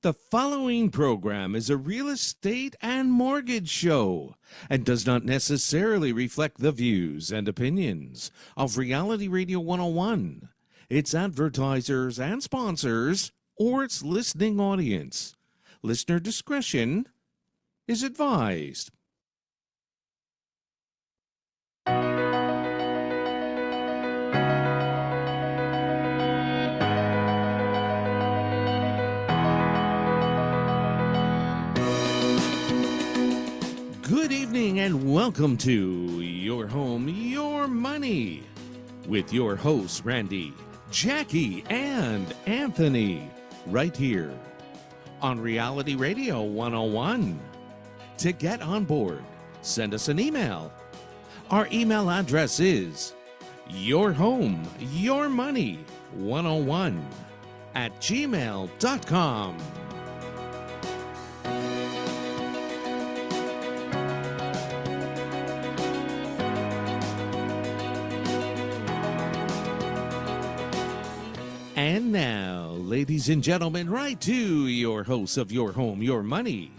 The following program is a real estate and mortgage show and does not necessarily reflect the views and opinions of Reality Radio 101, its advertisers and sponsors, or its listening audience. Listener discretion is advised. Good evening and welcome to Your Home, Your Money with your hosts, Randy, Jackie, and Anthony, right here on Reality Radio 101. To get on board, send us an email. Our email address is yourhomeyourmoney101@gmail.com. And now, ladies and gentlemen, right to your hosts of Your Home, Your Money,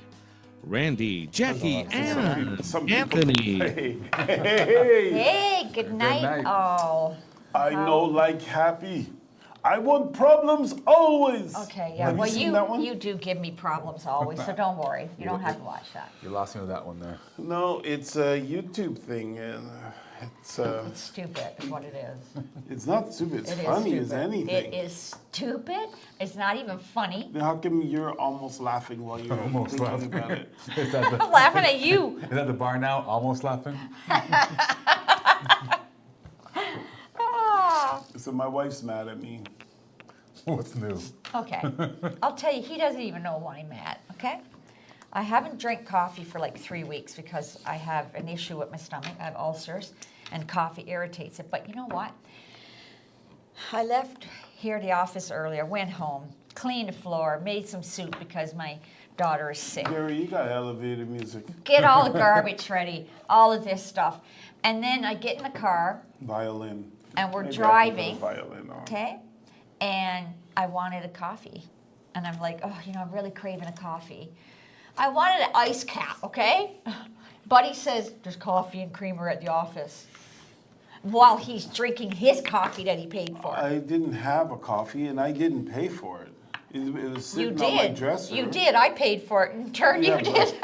Randy, Jackie, and Anthony. Hey, Hey, good night. night. Oh. I know, like happy. I want problems always. Okay, yeah. Have Well, you seen that one? you do give me problems always, so don't worry. You don't have to watch that. You lost me with that one there. No, it's a YouTube thing. It's Stupid is what it is. it's not stupid. It's It is funny stupid. as anything. It is stupid. It's not even funny. Then how come you're almost laughing while you're Almost thinking laughing. about it? Is that I'm the, laughing at you. is that the bar now? Almost laughing? Ah. So my wife's mad at me. What's new? Okay. I'll tell you, he doesn't even know why I'm at, okay? I haven't drank coffee for like 3 weeks because I have an issue with my stomach. I have ulcers, and coffee irritates it. But you know what? I left here at the office earlier, went home, cleaned the floor, made some soup because my daughter is sick. Gary, you got elevator music. Get all the garbage ready, all of this stuff. And then I get in the car, Violin. and we're Maybe I can driving, put a violin on. okay? And I wanted a coffee. And I'm like, oh, you know, I'm really craving a coffee. I wanted an ice cap, okay? Buddy says, there's coffee and creamer at the office. While he's drinking his coffee that he paid for. I didn't have a coffee and I didn't pay for it. It was You sitting on my did. dresser. You did. I paid for it. In turn, Yeah, you but- did.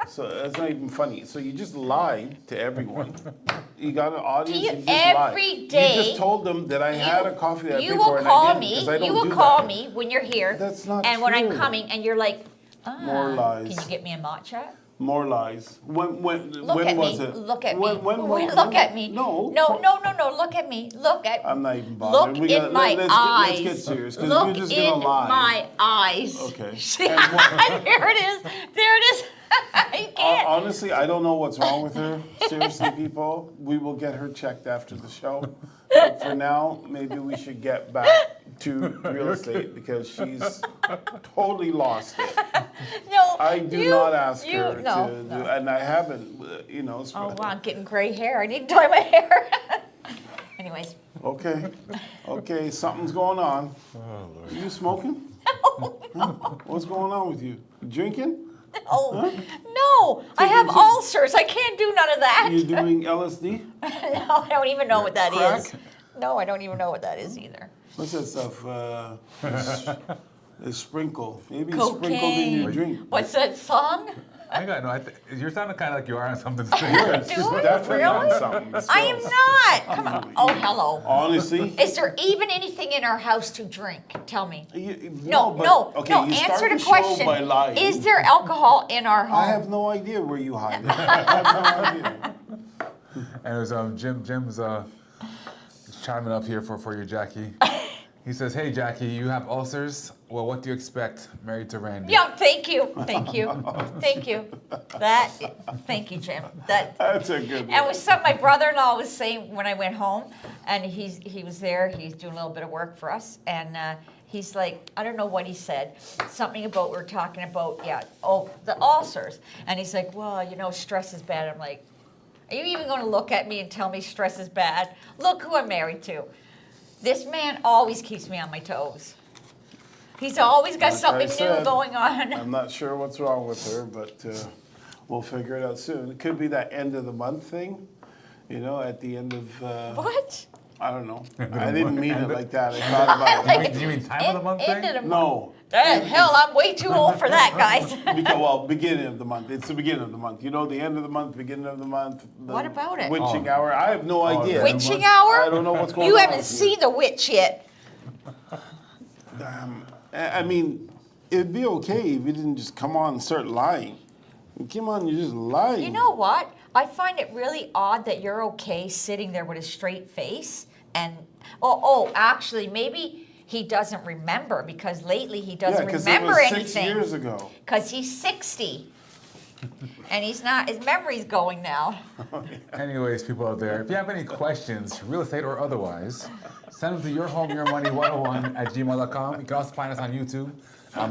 So that's not even funny. So you just lied to everyone. You got an audience. You- You just lied. every day, You just told them that I had a coffee that I You paid will for and I call didn't, me. 'cause I don't You will do call that. me when you're here. That's not And when I'm true. coming, and you're like, More lies. Can you get me a matcha? More lies. When Look when at was me. it? Look at when, me. When, when, Look at me. No. No. Look at me. Look at. I'm not even bothered. Look in my let's eyes. Let's get serious because Look you're just in gonna lie. my eyes. Okay. See, And what- there it is. There it is. You can't. Honestly, I don't know what's wrong with her. Seriously, people, we will get her checked after the show. But for now, maybe we should get back to real estate because she's totally lost it. No. I do not ask you- her no, to no. do, and I haven't, Oh, wow, I'm getting gray hair. I need to dye my hair. Anyways. Okay, something's going on. Oh, Lord. Are you smoking? What's going on with you? Drinking? Oh, no. I have ulcers. I can't do none of that. You doing LSD? No, I don't even know what that is. Crack? No, I don't even know what that is either. What's that stuff? It's sprinkle. Maybe it's sprinkled in your Cocaine. drink. What's that song? I got no. You're sounding kind of like you are on something. Yes, Do it's it? definitely on Really? something. It I am smells. not. Come on. Oh, hello. Honestly? Is there even anything in our house to drink? Tell me. No, No. you start Answer the show question. by lying. Is there alcohol in our home? I have no idea where you hide it. I have no idea. And it was Jim's chiming up here for you, Jackie. He says, "Hey, Jackie, you have ulcers. Well, what do you expect? Married to Randy." Yeah, thank you. Thank you. Thank you. Thank you, Jim. That's a good And one. it was something my brother-in-law was saying when I went home, and he was there. He's doing a little bit of work for us, and he's like, I don't know what he said, something about we were talking about, the ulcers, and he's like, well, you know, stress is bad. I'm like, are you even going to look at me and tell me stress is bad? Look who I'm married to. This man always keeps me on my toes. He's always got Like something I said, new going on. I'm not sure what's wrong with her, but we'll figure it out soon. It could be that end of the month thing, at the end of. What? I don't know. I didn't mean it like that. I thought about it. You mean time of the month thing? End of the month. No. Hell, I'm way too old for that, guys. Beginning of the month. It's the beginning of the month. The end of the month, beginning of the month. The What about it? Witching hour. I have no idea. Witching hour? I don't know what's going You on. haven't here. seen the witch yet. I mean, it'd be okay if you didn't just come on and start lying. You came on, you're just lying. You know what? I find it really odd that you're okay sitting there with a straight face and actually maybe he doesn't remember because lately he doesn't because remember it was anything. 6 years ago. Because he's 60. And he's not, his memory's going now. Anyways, people out there, if you have any questions, real estate or otherwise, send them to yourhomeyourmoney101@gmail.com. You can also find us on YouTube.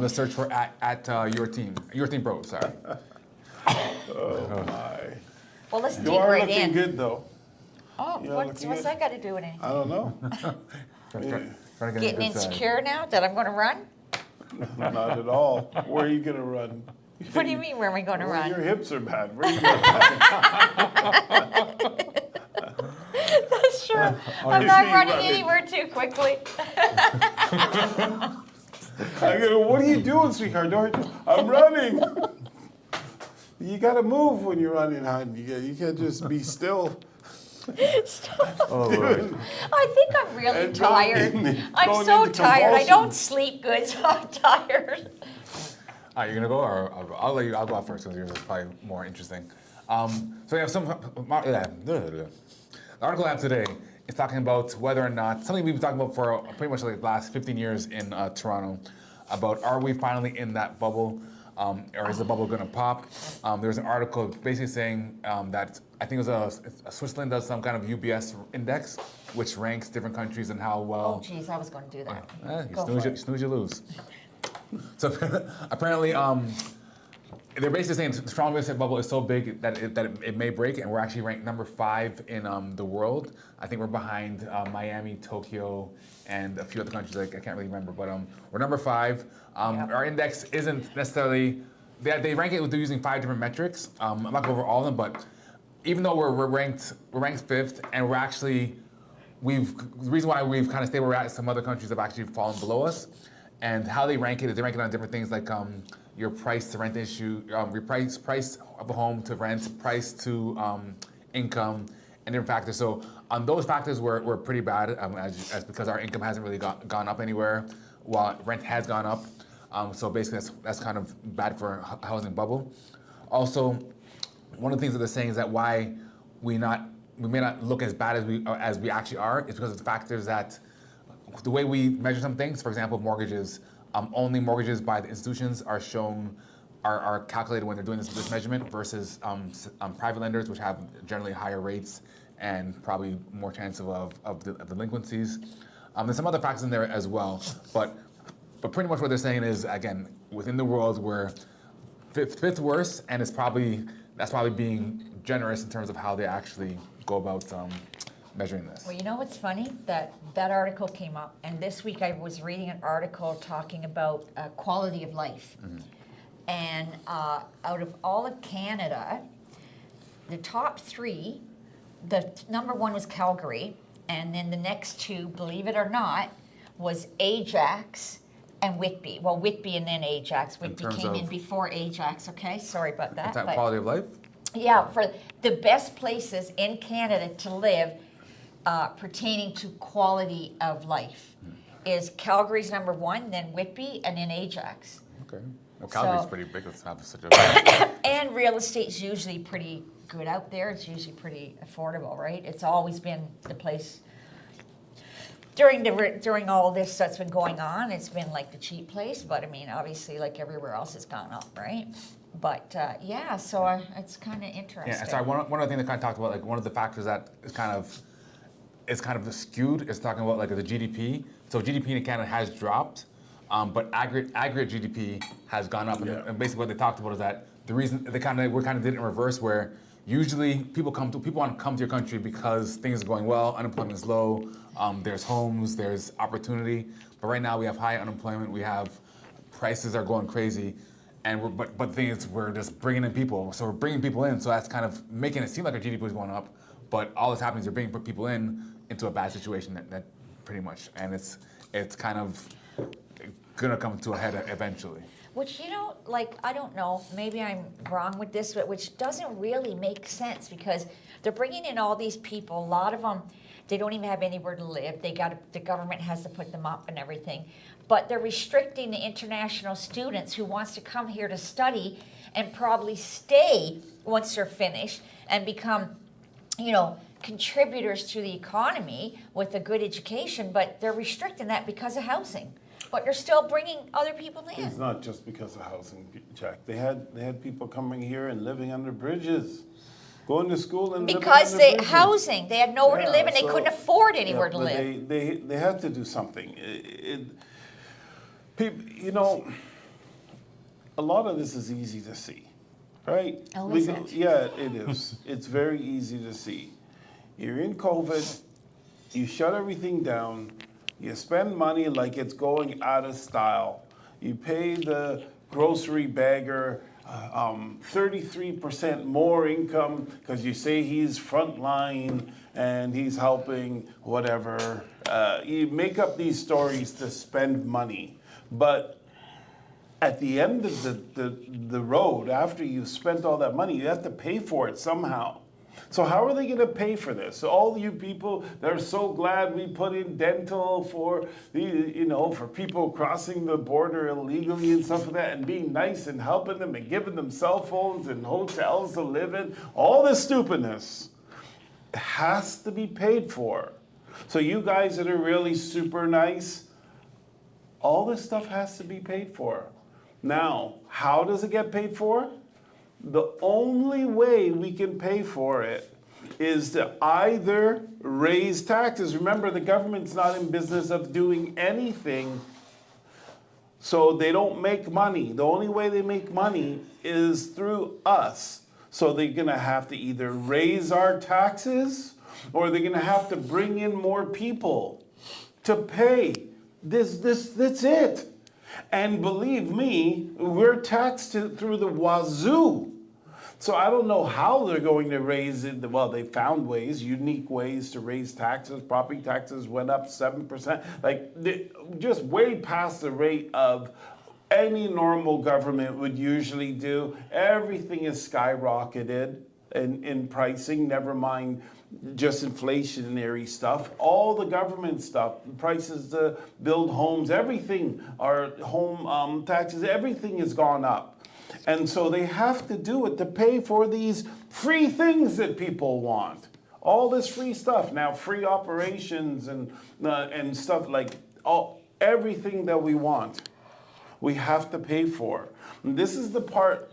Just search for at your team bros. Sorry. Oh my. Well, let's You dig are right looking in. good though. Oh, You're what's looking that good. got to do with anything? I don't know. Trying to get on the Getting good side. insecure now that I'm going to run? Not at all. Where are you gonna run? What do you mean, where am I going to Well, your run? hips are bad. Where are you going? That's true. I'm you're not seeing running running. anywhere too quickly. I go, what are you doing, sweetheart? I'm running. You gotta move when you're running, hon. You can't just be still. Oh, Lord. I think I'm really And tired. going I'm so into tired. I don't convulsions. sleep good, so I'm tired. All right, you're gonna go, or I'll let you. I'll go out first because yours is probably more interesting. So we have the article I have today is talking about whether or not something we've been talking about for pretty much like the last 15 years in Toronto, about are we finally in that bubble, or is the bubble gonna pop? There's an article basically saying that I think it was Switzerland does some kind of UBS index, which ranks different countries and how Oh, well. geez, I was going to do that. You Go snooze, for you it. snooze, you lose. So apparently, they're basically saying the strong real estate bubble is so big that it may break, and we're actually ranked number 5 in the world. I think we're behind Miami, Tokyo, and a few other countries I can't really remember, but we're number 5. Our index isn't necessarily they rank it with using 5 different metrics. I'm not going over all of them, but even though we're ranked 5th, and the reason why we've kind of stayed where we're at is some other countries have actually fallen below us. And how they rank it is they rank it on different things like your price to rent issue, your price of a home to rent, price to income, and different factors. So on those factors, we're pretty bad as because our income hasn't really gone up anywhere, while rent has gone up. So basically, that's kind of bad for a housing bubble. Also, one of the things that they're saying is that why we may not look as bad as we actually are is because of the factors that. The way we measure some things, for example, mortgages, only mortgages by the institutions are calculated when they're doing this measurement versus private lenders, which have generally higher rates and probably more chance of delinquencies. There's some other factors in there as well, but pretty much what they're saying is, again, within the world we're fifth worst, and that's probably being generous in terms of how they actually go about measuring this. Well, you know what's funny? That article came up, and this week I was reading an article talking about quality of life. Mm-hmm. And out of all of Canada, the top 3, the number 1 was Calgary, and then the next 2, believe it or not, was Ajax and Whitby. Well, Whitby and then Ajax. Whitby terms came in of- before Ajax, okay? Sorry about that. Is that but- quality of life? yeah, for the best places in Canada to live pertaining to quality of life is Calgary's number 1, then Whitby, and then Ajax. Okay. Well, Calgary's So- pretty big. Let's have such a. And real estate's usually pretty good out there. It's usually pretty affordable, right? It's always been the place. During all this that's been going on, it's been like the cheap place, but I mean, obviously, like everywhere else, it's gone up, right? But yeah, so it's kind of interesting. Yeah. Sorry. One other thing that kind of talked about, like one of the factors that is kind of skewed is talking about like the GDP. So GDP in Canada has dropped, but aggregate GDP has gone up. And basically what they talked about is that the reason we kind of did it in reverse, where usually people want to come to your country because things are going well, unemployment is low, there's homes, there's opportunity. But right now we have high unemployment. We have prices are going crazy, and but the thing is we're just bringing in people. So we're bringing people in. So that's kind of making it seem like our GDP is going up, but all that's happening is you're bringing people into a bad situation that pretty much, and it's kind of gonna come to a head eventually. Which, like, I don't know, maybe I'm wrong with this, but which doesn't really make sense because they're bringing in all these people. A lot of them, they don't even have anywhere to live. The government has to put them up and everything. But they're restricting the international students who wants to come here to study and probably stay once they're finished and become, contributors to the economy with a good education. But they're restricting that because of housing. But you're still bringing other people in. It's not just because of housing, Jack. They had people coming here and living under bridges, going to school and because living under bridges. Housing, they had nowhere to live and they couldn't afford anywhere to but live. They had to do something. People, a lot of this is easy to see, right? Oh, is it? Yeah, it is. It's very easy to see. You're in COVID. You shut everything down. You spend money like it's going out of style. You pay the grocery bagger 33% more income because you say he's frontline and he's helping whatever. You make up these stories to spend money. But at the end of the road, after you've spent all that money, you have to pay for it somehow. So how are they going to pay for this? All you people that are so glad we put in dental for for people crossing the border illegally and stuff like that, and being nice and helping them and giving them cell phones and hotels to live in, all this stupidness has to be paid for. So you guys that are really super nice, all this stuff has to be paid for. Now, how does it get paid for? The only way we can pay for it is to either raise taxes. Remember, the government's not in business of doing anything, so they don't make money. The only way they make money is through us. So they're gonna have to either raise our taxes or they're gonna have to bring in more people to pay. That's it. And believe me, we're taxed through the wazoo. So I don't know how they're going to raise it. Well, they found ways, unique ways to raise taxes. Property taxes went up 7%. Just way past the rate of any normal government would usually do. Everything is skyrocketed in pricing, never mind just inflationary stuff. All the government stuff, prices to build homes, everything, our home taxes, everything has gone up. And so they have to do it to pay for these free things that people want. All this free stuff. Now, free operations and stuff like everything that we want, we have to pay for. And this is the part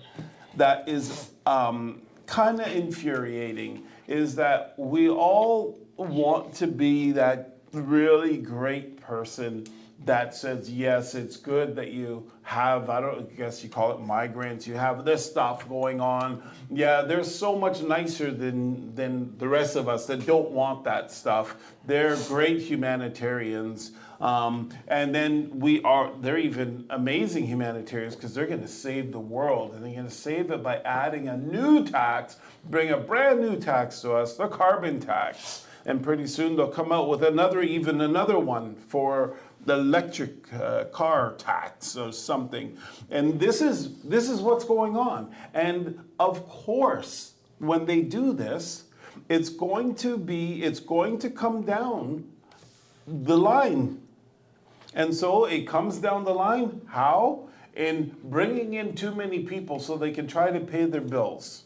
that is kind of infuriating, is that we all want to be that really great person that says, yes, it's good that you have, I guess you call it migrants, you have this stuff going on. Yeah, they're so much nicer than the rest of us that don't want that stuff. They're great humanitarians. And then they're even amazing humanitarians because they're gonna save the world, and they're gonna save it by adding a new tax, bring a brand new tax to us, the carbon tax. And pretty soon they'll come out with another one for the electric car tax or something. And this is what's going on. And of course, when they do this, it's going to come down the line. And so it comes down the line, how? In bringing in too many people so they can try to pay their bills.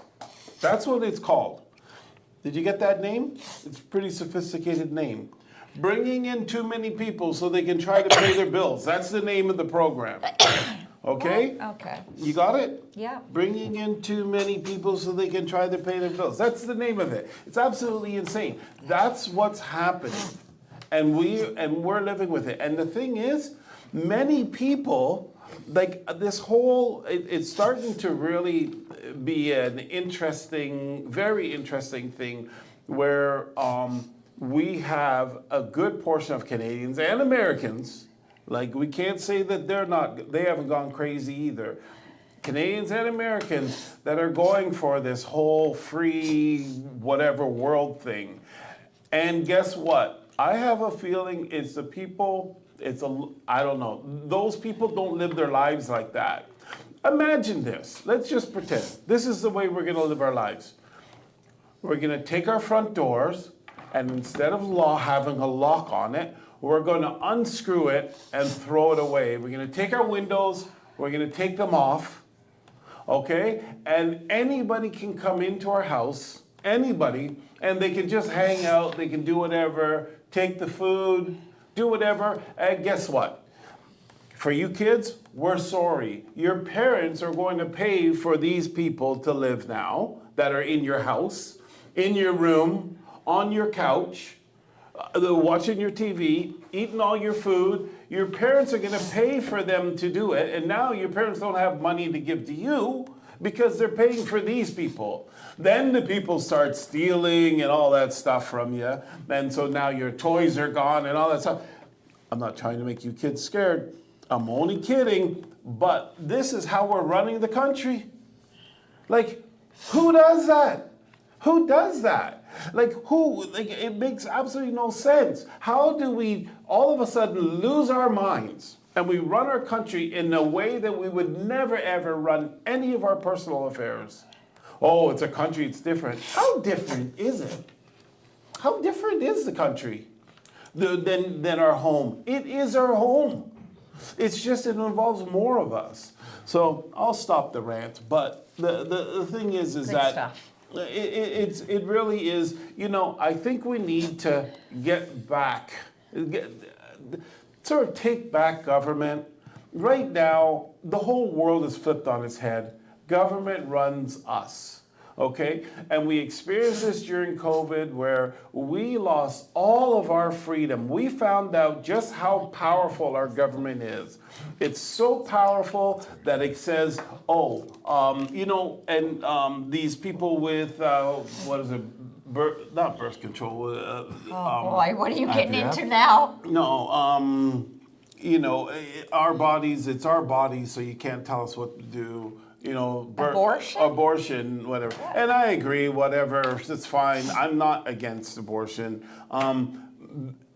That's what it's called. Did you get that name? It's a pretty sophisticated name. Bringing in too many people so they can try to pay their bills. That's the name of the program. Okay? Okay. You got it? Yeah. Bringing in too many people so they can try to pay their bills. That's the name of it. It's absolutely insane. That's what's happening. And we're living with it. And the thing is, many people, like this whole, it's starting to really be an interesting, very interesting thing where we have a good portion of Canadians and Americans Like, we can't say that they haven't gone crazy either. Canadians and Americans that are going for this whole free whatever world thing. And guess what? I have a feeling it's the people, I don't know, those people don't live their lives like that. Imagine this. Let's just pretend. This is the way we're going to live our lives. We're going to take our front doors, and instead of having a lock on it, we're going to unscrew it and throw it away. We're going to take our windows, we're going to take them off, okay? And anybody can come into our house, anybody, and they can just hang out, they can do whatever, take the food, do whatever, and guess what? For you kids, we're sorry. Your parents are going to pay for these people to live now that are in your house, in your room, on your couch, watching your TV, eating all your food. Your parents are going to pay for them to do it, and now your parents don't have money to give to you because they're paying for these people. Then the people start stealing and all that stuff from you, and so now your toys are gone and all that stuff. I'm not trying to make you kids scared. I'm only kidding, but this is how we're running the country. Like, who does that? Who does that? Like, who? Like, it makes absolutely no sense. How do we all of a sudden lose our minds and we run our country in a way that we would never ever run any of our personal affairs? Oh, it's a country, it's different. How different is it? How different is the country than our home? It is our home. It's just it involves more of us. So I'll stop the rant, but the thing is Good that stuff. it really is, I think we need to get back, sort of take back government. Right now, the whole world is flipped on its head. Government runs us, okay? And we experienced this during COVID where we lost all of our freedom. We found out just how powerful our government is. It's so powerful that it says, these people with, what is it, not birth control. Boy, what are you getting IVF? into now? No, our bodies, it's our bodies, so you can't tell us what to do. Abortion, whatever. And I agree, whatever, it's fine. I'm not against abortion.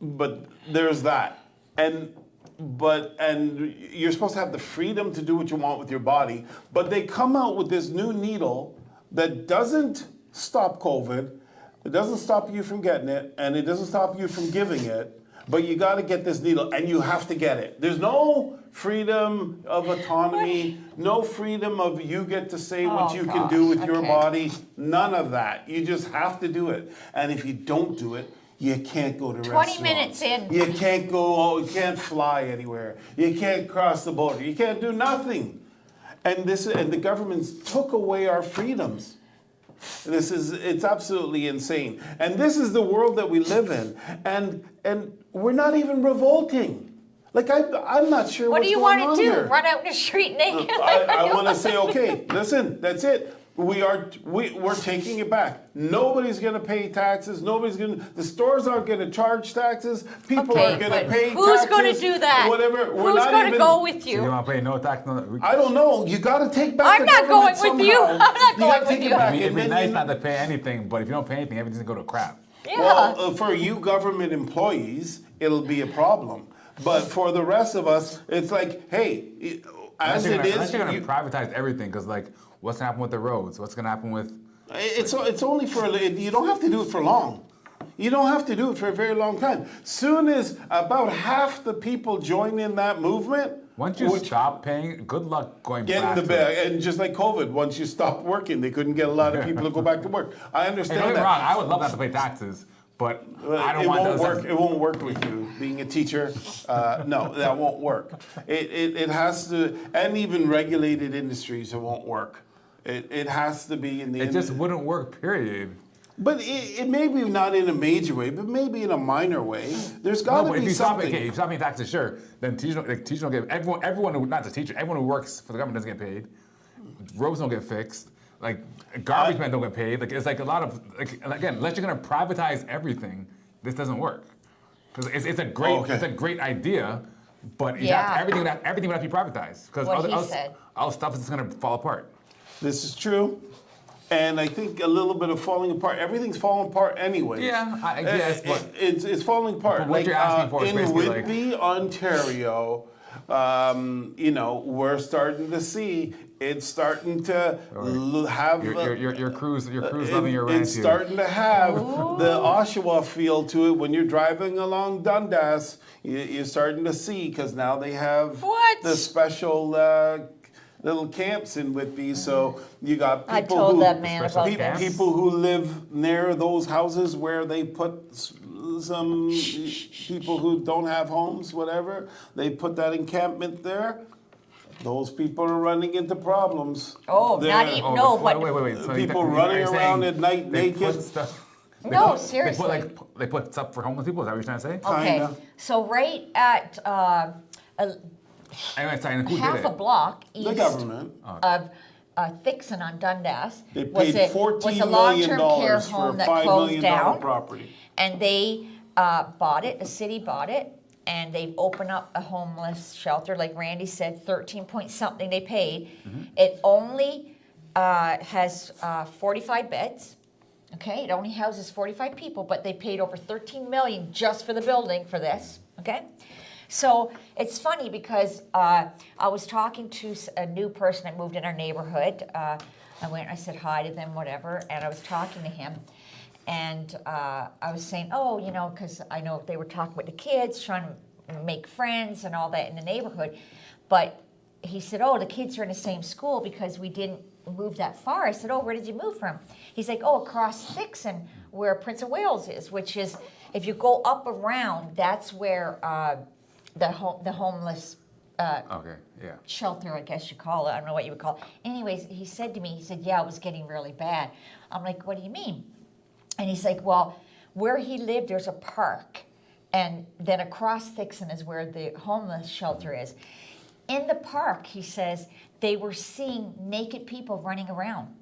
But there's that. And you're supposed to have the freedom to do what you want with your body, but they come out with this new needle that doesn't stop COVID, it doesn't stop you from getting it, and it doesn't stop you from giving it, but you got to get this needle, and you have to get it. There's no freedom of autonomy, no freedom of you get to say what you can do with your body, none of that. You just have to do it. And if you don't do it, you can't go to 20 restaurants. minutes in. You can't go, you can't fly anywhere. You can't cross the border. You can't do nothing. And the governments took away our freedoms. It's absolutely insane. And this is the world that we live in. And we're not even revolting. Like, I'm not sure What what's do you going want on to do? here. Run out in the street naked? I want to say, okay, listen, that's it. We're taking it back. Nobody's going to pay taxes. The stores aren't going to charge taxes. People aren't going to pay taxes. Who's going to do that? Whatever. Who's going to go with So you you? want to pay no tax? I don't know. You got to take back I'm the not going government with you. somehow. I'm not You gotta going take with it you. back. It'd And be then nice you- not to pay anything, but if you don't pay anything, everything's going to go to crap. Yeah. Well, for you government employees, it'll be a problem. But for the rest of us, it's like, hey, as it Unless is, you're going to privatize everything, because like, what's going to happen with the roads? What's going to happen with... it's only you don't have to do it for long. You don't have to do it for a very long time. Soon as about half the people join in that movement, Once you stop paying, good luck going get back in the to bag. And just like COVID, once you stopped working, they couldn't get a lot of people to go back to work. I Hey, understand don't get that. me wrong, I would love not to pay taxes, but I don't It want won't those... work. It won't work with you being a teacher. No, that won't work. It has to, and even regulated industries, it won't work. It has to be in the. It just wouldn't work, period. But it may be not in a major way, but maybe in a minor way. There's got to But if be you stop, something. if you stop paying taxes, sure, then teachers don't get, everyone who, not just teachers, everyone who works for the government doesn't get paid. Roads don't get fixed. Like, garbage men don't get paid. Like, it's like a lot of, like, and again, unless you're going to privatize everything, this doesn't work. Because it's a great idea, But Yeah. everything would have to be privatized because What other he said. stuff is going to fall apart. This is true. And I think a little bit of falling apart. Everything's falling apart anyways. Yeah, I guess, but It's falling apart. But what you're asking for is in basically like- Whitby, Ontario, we're starting to see it's starting to have your crew's loving your rant it's here. starting to have the Oshawa feel to it when you're driving along Dundas. You're starting to see because now they have What? the special little camps in Whitby. So you got people I told who that man about camps? this. people who live near those houses where they put some people who don't have homes, whatever. They put that encampment there. Those people are running into problems. Oh, They're- not even, no, but, Wait. So People are running you saying around at night they naked? Put stuff, No, they seriously. They put stuff for homeless people. Is that what you're trying to say? okay. Kinda. So right at Anyway, sorry, and who half did a it? block The east government. of Thixon on Dundas They was paid a $14 long-term million care for home a that $5 closed million down. property. And they bought it, the city bought it, and they've opened up a homeless shelter, like Randy said, 13 point something they paid. It only has 45 beds, okay? It only houses 45 people, but they paid over 13 million just for the building for this, okay? So it's funny because I was talking to a new person that moved in our neighborhood. I went, I said hi to them, whatever, and I was talking to him. And I was saying, oh, because I know they were talking with the kids, trying to make friends and all that in the neighborhood. But he said, oh, the kids are in the same school because we didn't move that far. I said, oh, where did you move from? He's like, oh, across Thixon, where Prince of Wales is, which is, if you go up around, that's where the homeless Okay, yeah. shelter, I guess you call it. I don't know what you would call it. Anyways, he said to me, he said, yeah, it was getting really bad. I'm like, what do you mean? And he's like, well, where he lived, there's a park. And then across Thixon is where the homeless shelter is. In the park, he says, they were seeing naked people running around.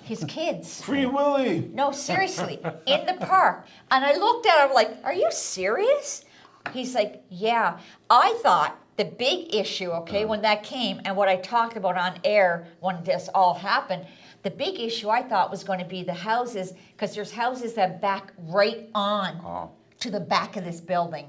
His kids. Free Willy. No, seriously, in the park. And I looked at him like, are you serious? He's like, yeah. I thought the big issue, okay, when that came and what I talked about on air when this all happened, the big issue I thought was going to be the houses, because there's houses that back right on to the back of this building.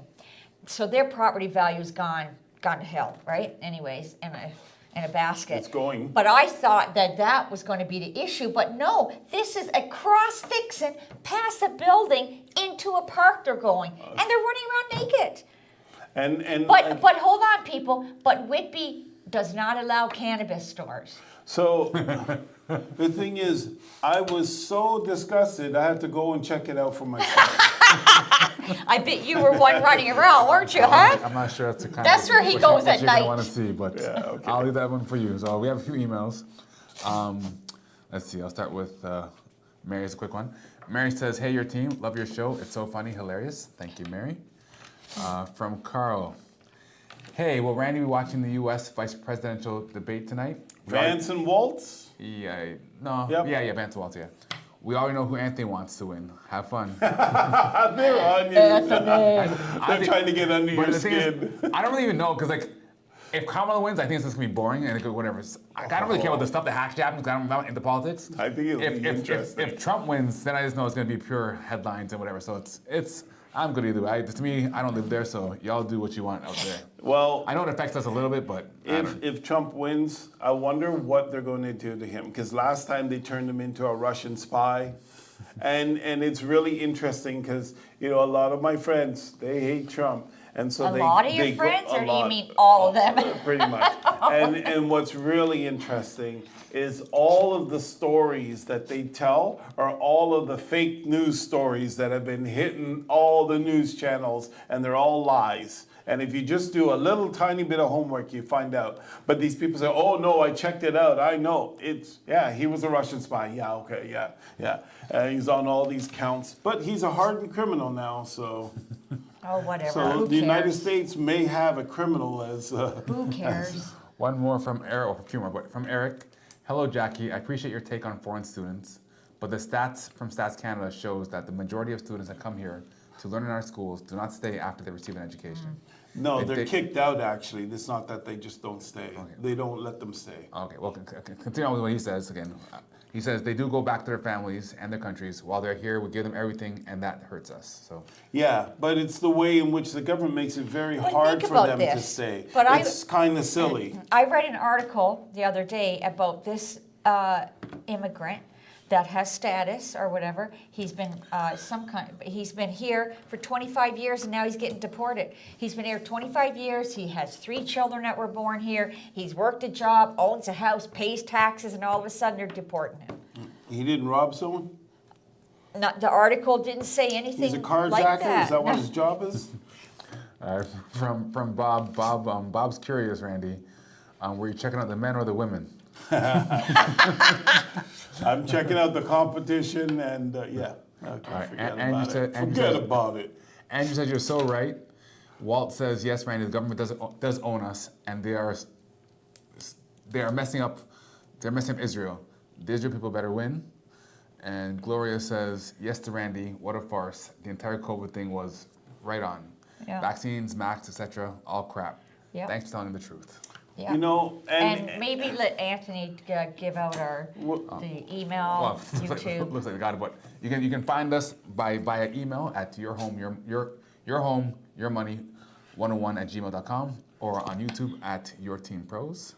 So their property value's gone to hell, right? Anyways, in a basket. It's going. But I thought that was going to be the issue, but no, this is across Thixon, past the building, into a park they're going, and they're running around naked. But hold on, people. But Whitby does not allow cannabis stores. So the thing is, I was so disgusted, I had to go and check it out for myself. I bet you were one running around, weren't you, huh? I'm not sure that's the kind That's of where he what goes you- at what you're gonna night. want to see, but okay. I'll leave that one for you. So we have a few emails. Let's see. I'll start with Mary's a quick one. Mary says, "Hey, your team, love your show. It's so funny, hilarious. Thank you, Mary." From Carl. Hey, will Randy be watching the U.S. vice presidential debate tonight? Vance and Waltz? Yeah, no. Yep. Yeah, Vance Waltz, yeah. We already know who Anthony wants to win. Have fun. They're on you. They're trying to get under But your the thing is, skin. I don't really even know, because like, if Kamala wins, I think it's just gonna be boring and whatever. I don't really care about the stuff that actually happens, because I'm not into politics. I think it'll be interesting. If Trump wins, then I just know it's gonna be pure headlines and whatever. So it's I'm good either way. To me, I don't live there, so y'all do what you want out there. Well, I know it affects us a little bit, but if Trump wins, I wonder what they're going to do to him. Because last time they turned him into a Russian spy. And it's really interesting because, a lot of my friends, they hate Trump. And so A lot of your they go- friends, a or do you lot. mean all of them? Pretty much. And what's really interesting is all of the stories that they tell are all of the fake news stories that have been hitting all the news channels, and they're all lies. And if you just do a little tiny bit of homework, you find out. But these people say, oh no, I checked it out. I know. He was a Russian spy. Yeah, okay, yeah. He's on all these counts. But he's a hardened criminal now, so. Oh, whatever. So Who the United cares? States may have a criminal as. Who cares? one more from Eric, or a few more, but from Eric. Hello, Jackie. I appreciate your take on foreign students, but the stats from Stats Canada shows that the majority of students that come here to learn in our schools do not stay after they receive an education. No, they're kicked out, actually. It's not that they just don't stay. Okay. They don't let them stay. Okay, well, continue on with what he says again. He says they do go back to their families and their countries. While they're here, we give them everything, and that hurts us. So Yeah, but it's the way in which the government makes it very Well, hard think for about them to this. stay. But It's kind of silly. I read an article the other day about this immigrant that has status or whatever. He's been he's been here for 25 years and now he's getting deported. He's been here 25 years. He has 3 children that were born here. He's worked a job, owns a house, pays taxes, and all of a sudden they're deporting him. He didn't rob someone? Not, the article didn't say anything He's a carjacker? like that. Is that what No. his job is? from Bob, Bob's curious, Randy. Were you checking out the men or the women? I'm checking out the competition and yeah. Okay, right, forget and about you said- it. and you Forget said- about it. Andrew says you're so right. Walt says yes, Randy. The government does own us, and they are messing up. They're messing up Israel. The Israel people better win. And Gloria says yes to Randy. What a farce! The entire COVID thing was right on. Yeah. Vaccines, masks, etc. All crap. Yeah. Thanks for telling the truth. Yeah. You know, And maybe let Anthony give out the email, Well, YouTube. looks like they got it, but you can find us via email at your home your money 101@gmail.com or on YouTube at Your Team Pros.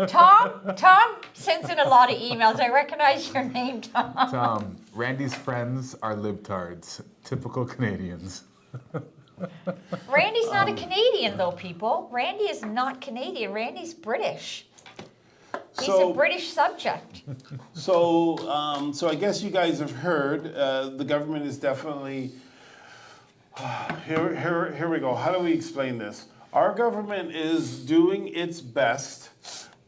Tom sends in a lot of emails. I recognize your name, Tom. Randy's friends are libtards, typical Canadians. Randy's not a Canadian, though, people. Randy is not Canadian. Randy's British. He's a British subject. So I guess you guys have heard the government is definitely. Here we go. How do we explain this? Our government is doing its best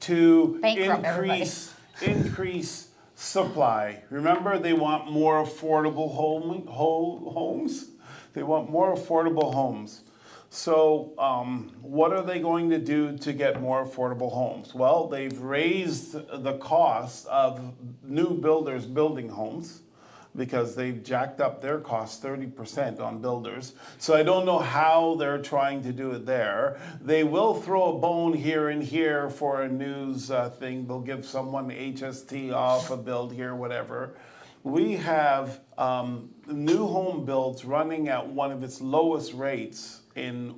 to Bankrupt increase supply. Remember, they want more affordable homes. They want more affordable homes. So what are they going to do to get more affordable homes? Well, they've raised the cost of new builders building homes because they've jacked up their costs 30% on builders. So I don't know how they're trying to do it there. They will throw a bone here and here for a news thing. They'll give someone HST off a build here, whatever. We have new home builds running at one of its lowest rates in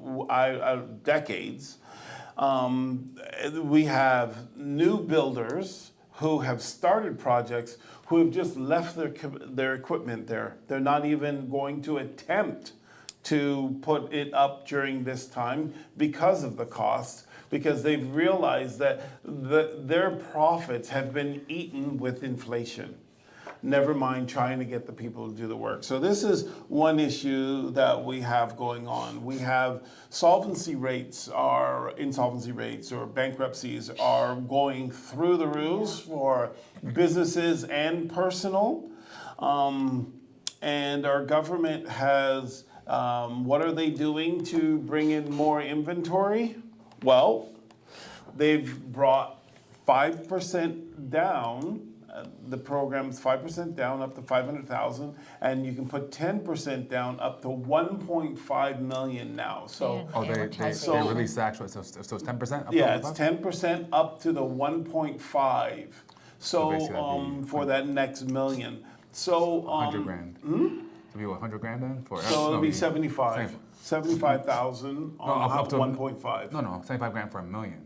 decades. We have new builders who have started projects who have just left their equipment there. They're not even going to attempt to put it up during this time because of the cost, because they've realized that their profits have been eaten with inflation. Never mind trying to get the people to do the work. So this is one issue that we have going on. We have insolvency rates or bankruptcies are going through the roofs for businesses and personal. And our government has, what are they doing to bring in more inventory? Well, they've brought 5% down. The program's 5% down up to 500,000, and you can put 10% down up to 1.5 million now. So Yeah. They Amortization. released the actual, so it's 10%? yeah, it's 10% up to the 1.5. So basically that'd be for that next million. So 100 grand. So be what, 100 grand then? so it'll be 75. 75,000 on up to 1.5. No, 75 grand for $1 million.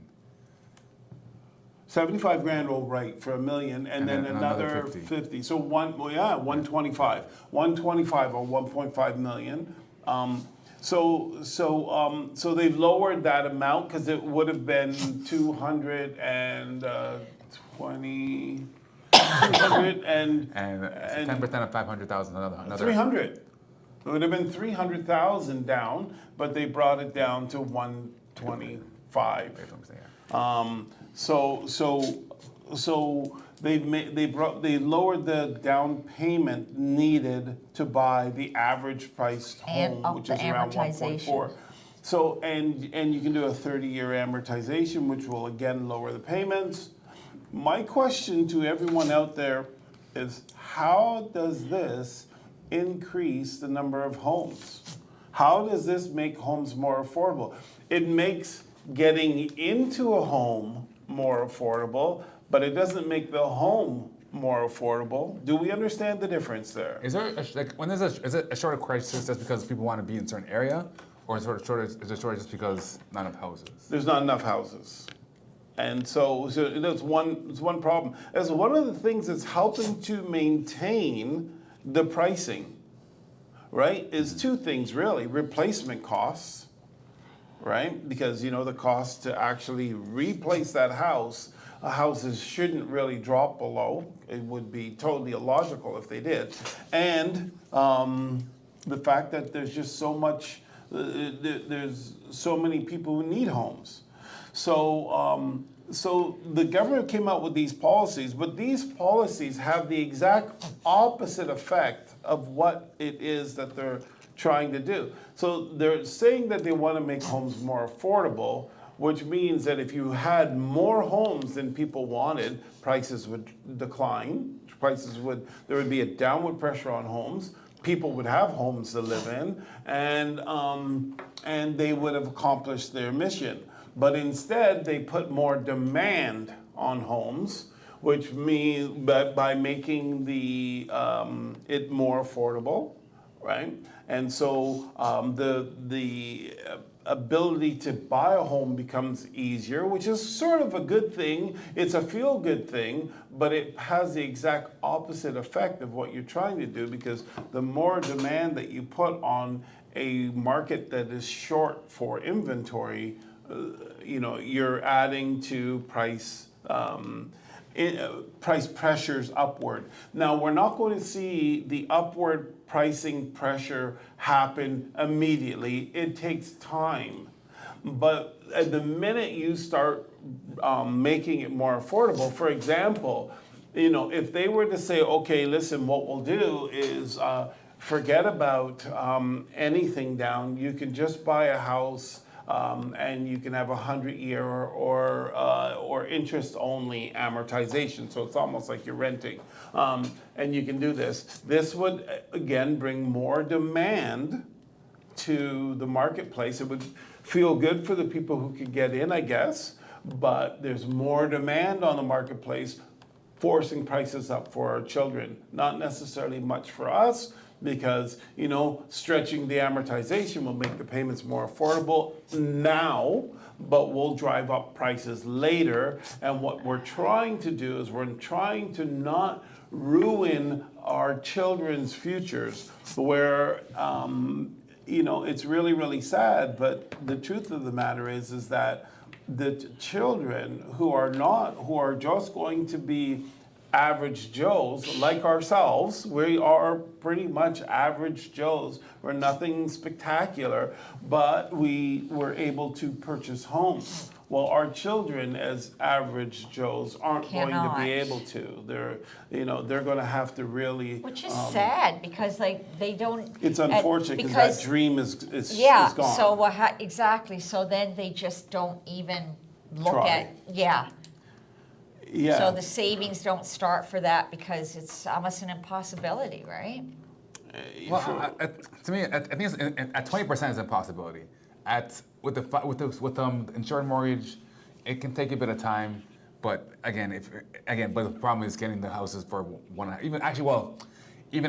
75 grand will write for $1 million, and then another 50. So 125. 125 or 1.5 million. So they've lowered that amount because it would have been 220. 200 And 10% of 500,000, another 300. It would have been 300,000 down, but they brought it down to 125. So they lowered the down payment needed to buy the average priced And home, which the is around amortization. 1.4. So and you can do a 30-year amortization, which will again lower the payments. My question to everyone out there is, how does this increase the number of homes? How does this make homes more affordable? It makes getting into a home more affordable, but it doesn't make the home more affordable. Do we understand the difference there? Is there when there's is it a shortage crisis just because people want to be in a certain area, or is it shortage just because not enough houses? There's not enough houses. And so it's one problem. As one of the things that's helping to maintain the pricing, right, is two things really. Replacement costs, right? Because the cost to actually replace that house, houses shouldn't really drop below. It would be totally illogical if they did. And the fact that there's just so much, there's so many people who need homes. So the government came out with these policies, but these policies have the exact opposite effect of what it is that they're trying to do. So they're saying that they want to make homes more affordable, which means that if you had more homes than people wanted, prices would decline. There would be a downward pressure on homes. People would have homes to live in, and they would have accomplished their mission. But instead, they put more demand on homes, which means by making it more affordable, right? And so the ability to buy a home becomes easier, which is sort of a good thing. It's a feel-good thing, but it has the exact opposite effect of what you're trying to do, because the more demand that you put on a market that is short for inventory, you're adding to price pressures upward. Now, we're not going to see the upward pricing pressure happen immediately. It takes time. But at the minute you start making it more affordable, for example, if they were to say, okay, listen, what we'll do is forget about anything down. You can just buy a house and you can have 100-year or interest-only amortization. So it's almost like you're renting. And you can do this. This would, again, bring more demand to the marketplace. It would feel good for the people who could get in, I guess, but there's more demand on the marketplace, forcing prices up for our children. Not necessarily much for us, because stretching the amortization will make the payments more affordable now, but will drive up prices later. And what we're trying to do is we're trying to not ruin our children's futures, where it's really, really sad, but the truth of the matter is that the children who are just going to be average Joes like ourselves. We are pretty much average Joes. We're nothing spectacular, but we were able to purchase homes. Well, our children as average Joes aren't going to be able to. They're going to have to really. Which is sad, because they don't. It's unfortunate because that dream is gone. So exactly. So then they just don't even look at. Yeah. Yeah. So the savings don't start for that, because it's almost an impossibility, right? Well, to me, I think at 20% is an impossibility. With the insured mortgage, it can take a bit of time, but but the problem is getting the houses for even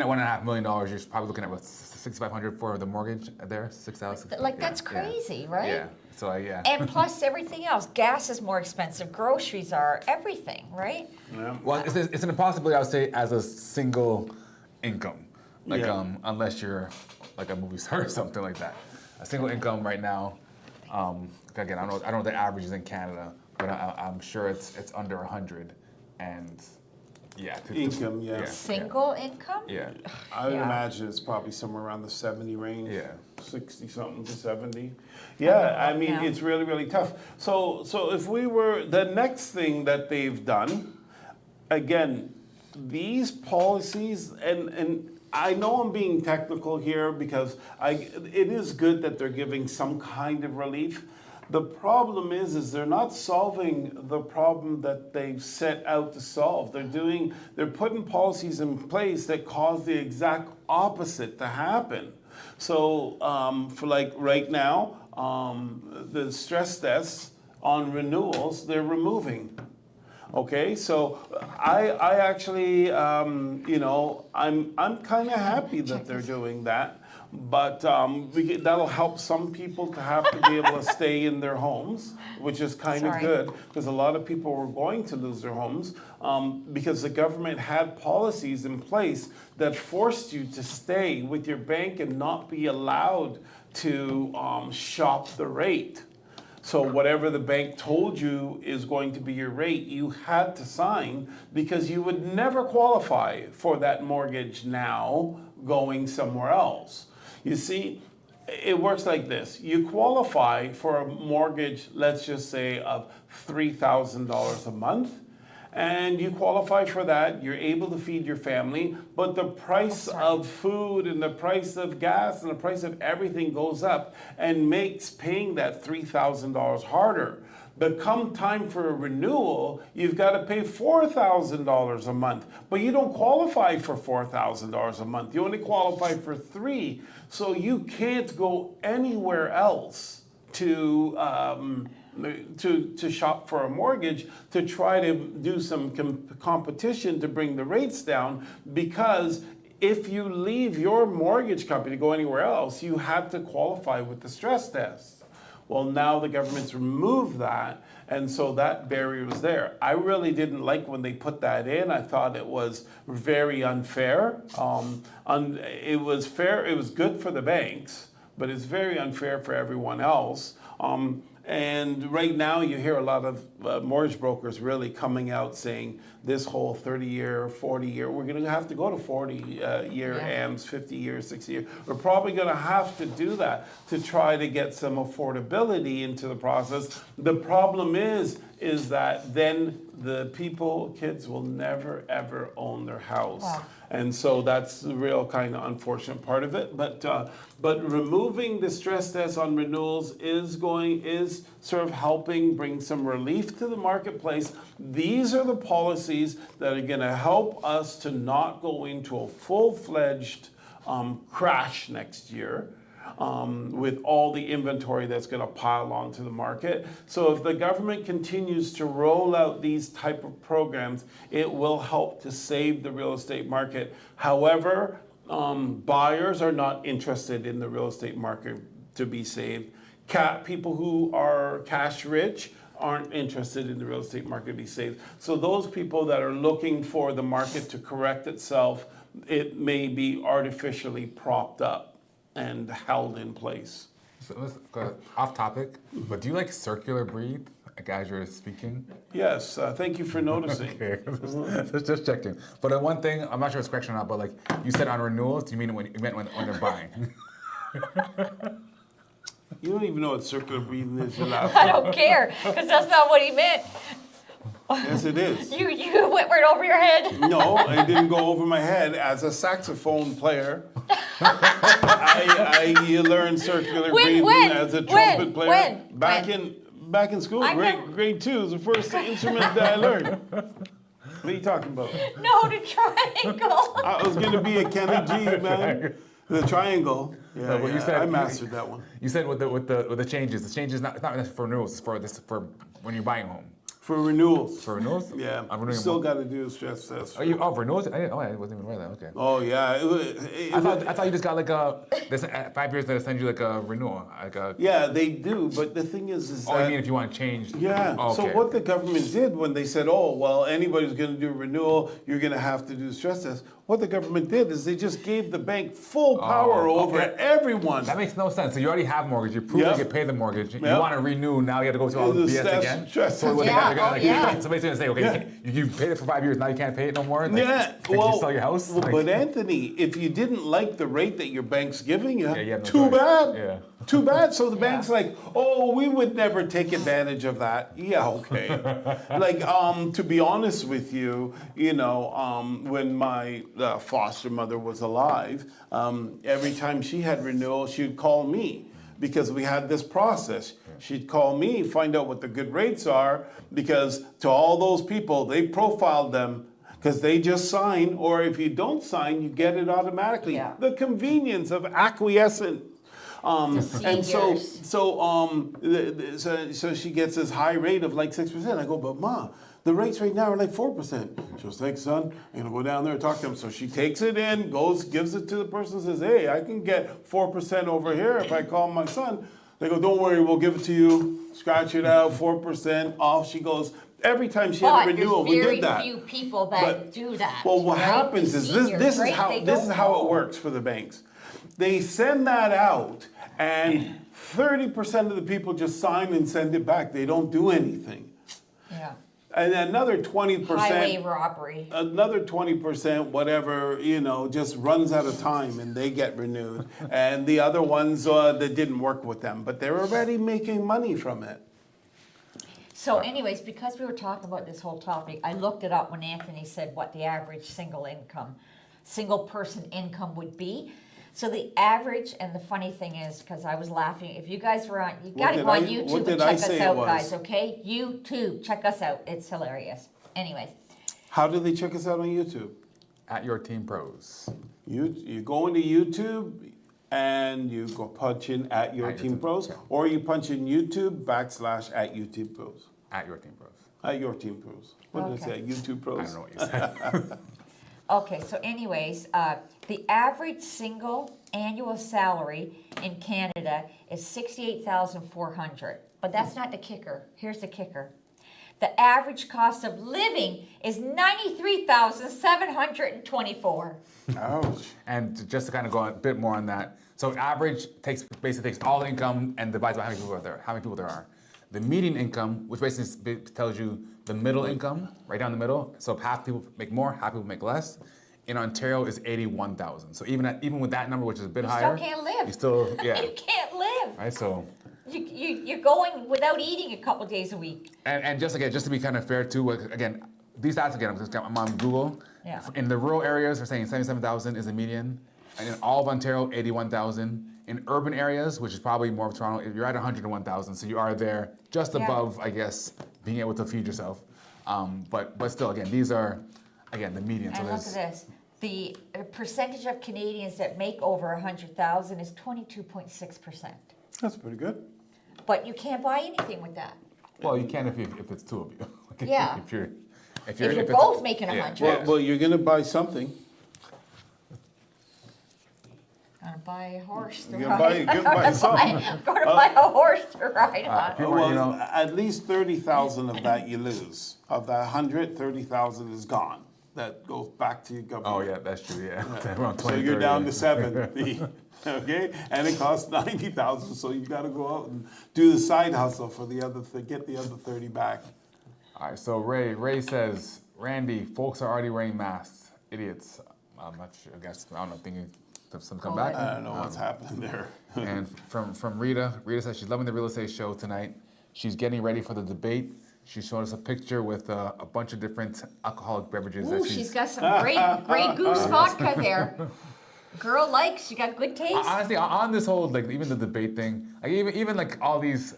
at $1.5 million, you're probably looking at what, $6,500 for the mortgage there, $6,000. That's crazy, right? Yeah. So And plus everything else, gas is more expensive, groceries are, everything, right? Yeah. Well, it's an impossibility, I would say, as a single income, unless you're like a movie star or something like that. A single income right now. Again, I don't know what the average is in Canada, but I'm sure it's under 100, and income, Single income? Yeah. I would imagine it's probably somewhere around the 70 range. Yeah. 60 something to 70. Yeah, I mean, it's really, really tough. So if we were, the next thing that they've done, again, these policies, and I know I'm being technical here because it is good that they're giving some kind of relief, The problem is they're not solving the problem that they've set out to solve. They're putting policies in place that cause the exact opposite to happen. So for like right now, the stress tests on renewals, they're removing. Okay, so I actually, I'm kind of happy that they're doing that, but that'll help some people to have to be able to stay in their homes, which is kind of Sorry. good, because a lot of people were going to lose their homes because the government had policies in place that forced you to stay with your bank and not be allowed to shop the rate. So whatever the bank told you is going to be your rate, you had to sign because you would never qualify for that mortgage now going somewhere else. You see, it works like this. You qualify for a mortgage, let's just say, of $3,000 a month. And you qualify for that, you're able to feed your family, but the price of food and the price of gas and the price of everything goes up and makes paying that $3,000 harder. But come time for a renewal, you've got to pay $4,000 a month, but you don't qualify for $4,000 a month. You only qualify for $3,000, so you can't go anywhere else to shop for a mortgage to try to do some competition to bring the rates down, because if you leave your mortgage company to go anywhere else, you have to qualify with the stress test. Well, now the government's removed that, and so that barrier was there. I really didn't like when they put that in. I thought it was very unfair. It was fair. It was good for the banks, but it's very unfair for everyone else. And right now you hear a lot of mortgage brokers really coming out saying this whole 30-year, 40-year, we're going to have to go to 40-year AMs, 50 years, 60 years. We're probably going to have to do that to try to get some affordability into the process. The problem is that then the kids will never, ever own their house. Wow. And so that's the real kind of unfortunate part of it. But removing the stress test on renewals is sort of helping bring some relief to the marketplace. These are the policies that are going to help us to not go into a full-fledged crash next year. With all the inventory that's going to pile onto the market. So if the government continues to roll out these type of programs, it will help to save the real estate market. However, buyers are not interested in the real estate market to be saved. People who are cash rich aren't interested in the real estate market to be saved. So those people that are looking for the market to correct itself, it may be artificially propped up and held in place. So let's go off topic, but do you like circular breathe, like as you're speaking? Yes, thank you for noticing. Okay, just checking. But one thing, I'm not sure if it's correct or not, but like you said on renewals, do you mean when they're buying? You don't even know what circular breathing is, you're I laughing. don't care, because that's not what he meant. Yes, it is. You went right over your head. No, it didn't go over my head. As a saxophone player, you learn circular breathing as a trumpet player. Back in school, grade 2 is the first instrument that I learned. What are you talking about? No, the triangle. I was going to be a Kenny G, man. The triangle. Yeah, No, but you said- I mastered that one. You said with the changes, it's not necessarily for renewals, it's for when you're buying a home. For renewals. For renewals? Yeah, I'm you renewing still more. got to do a stress test. Oh, renewals? I wasn't even aware of that. Okay. Oh yeah, I thought you just got like there's 5 years that send you like a renewal, like a. yeah, they do. But the thing is Oh, that you mean if you want to change? yeah. Oh, So okay. what the government did when they said, oh well, anybody who's going to do a renewal, you're going to have to do a stress test. What the government did is they just gave the bank full power over okay. everyone. That makes no sense. So you already have mortgage. You prove Yep. you can pay the mortgage. You Yep. want to renew. Now you have to go through all the The BS stress- again. stress So what test. they're gonna, Yeah. somebody's gonna say, okay, you paid it for 5 years. Now you can't pay it no more. Like, Yeah, can you sell your house? well, Like- but Anthony, if you didn't like the rate that your bank's giving you, you have no too choice. bad. Yeah. Too bad. So the bank's like, oh, we would never take advantage of that. Yeah, okay. Like, to be honest with you, when my foster mother was alive, every time she had renewal, she'd call me. because we had this process. She'd call me, find out what the good rates are, because to all those people, they profiled them because they just sign, or if you don't sign, you get it automatically. Yeah. The convenience of acquiescent. And so, Seniors. so she gets this high rate of like 6%. I go, but Ma, the rates right now are like 4%. She goes, thanks, son. I'm gonna go down there and talk to them. So she takes it in, goes, gives it to the person, says, hey, I can get 4% over here if I call my son. They go, don't worry, we'll give it to you. Scratch it out, 4% off. She goes, every time she had a But renewal, we there's did that. very few people that But- do that. Well, what right? happens The is seniors, this is right? how They this is don't how know. it works for the banks. They send that out, and 30% of the people just sign and send it back. They don't do anything. Yeah. And another 20%. Highway robbery. Another 20%, whatever, just runs out of time and they get renewed. And the other ones that didn't work with them, but they're already making money from it. So anyways, because we were talking about this whole topic, I looked it up when Anthony said what the average single person income would be. So the average, and the funny thing is, because I was laughing, if you guys were on, you gotta did go on I- YouTube what and did check I us say it out, was? guys, okay? YouTube, check us out, it's hilarious. Anyways, How do they check us out on YouTube? At Your Team Pros. You go into YouTube and you go punch in at your At Your team Team, pros, yeah. or you punch in YouTube / at YouTube pros. At Your Team Pros. At your team pros. What did I Okay. say? At YouTube I pros? don't know what you said. okay, so anyways, the average single annual salary in Canada is 68,400. But that's not the kicker. Here's the kicker. The average cost of living is 93,724. Ouch. And just to kind of go a bit more on that, so average basically takes all the income and divides by how many people there are. The median income, which basically tells you the middle income, right down the middle. So if half people make more, half people make less. In Ontario is 81,000. So even with that number, which is a bit You higher, still can't live. You still You can't live. right. So You're going without eating a couple days a week. and just to be kind of fair too, again, these stats again, I'm on Google. Yeah. In the rural areas, they're saying 77,000 is the median. And in all of Ontario, 81,000. In urban areas, which is probably more of Toronto, you're at 101,000. So you are there just Yeah. above, I guess, being able to feed yourself. But still, again, these are, again, the median. So And look at this. The percentage of Canadians that make over 100,000 is 22.6%. That's pretty good. But you can't buy anything with that. Well, you can if it's two of you. Yeah. if you're If you're it's- both making yeah. 100. Well, you're gonna buy something. Gonna buy a horse to You're ride. gonna buy something. Gonna buy a horse to ride on. People, Well, you know, at least 30,000 of that you lose. Of that 100, 30,000 is gone. That goes back to your government. oh yeah, that's true. Yeah, around So 20, you're 30, down yeah. to 70, okay? And it costs 90,000, so you gotta go out and do the side hustle for the other, get the other 30 back. All right, so Ray says, Randy, folks are already wearing masks. Idiots. I'm not sure. I guess I don't know. Thinking some come back. I don't know what's happening there. And from Rita says she's loving the real estate show tonight. She's getting ready for the debate. She showed us a picture with a bunch of different alcoholic beverages. Ooh, that she's got some great goose vodka there. Girl likes, she got good taste. Honestly, on this whole like even the debate thing, like even like all these,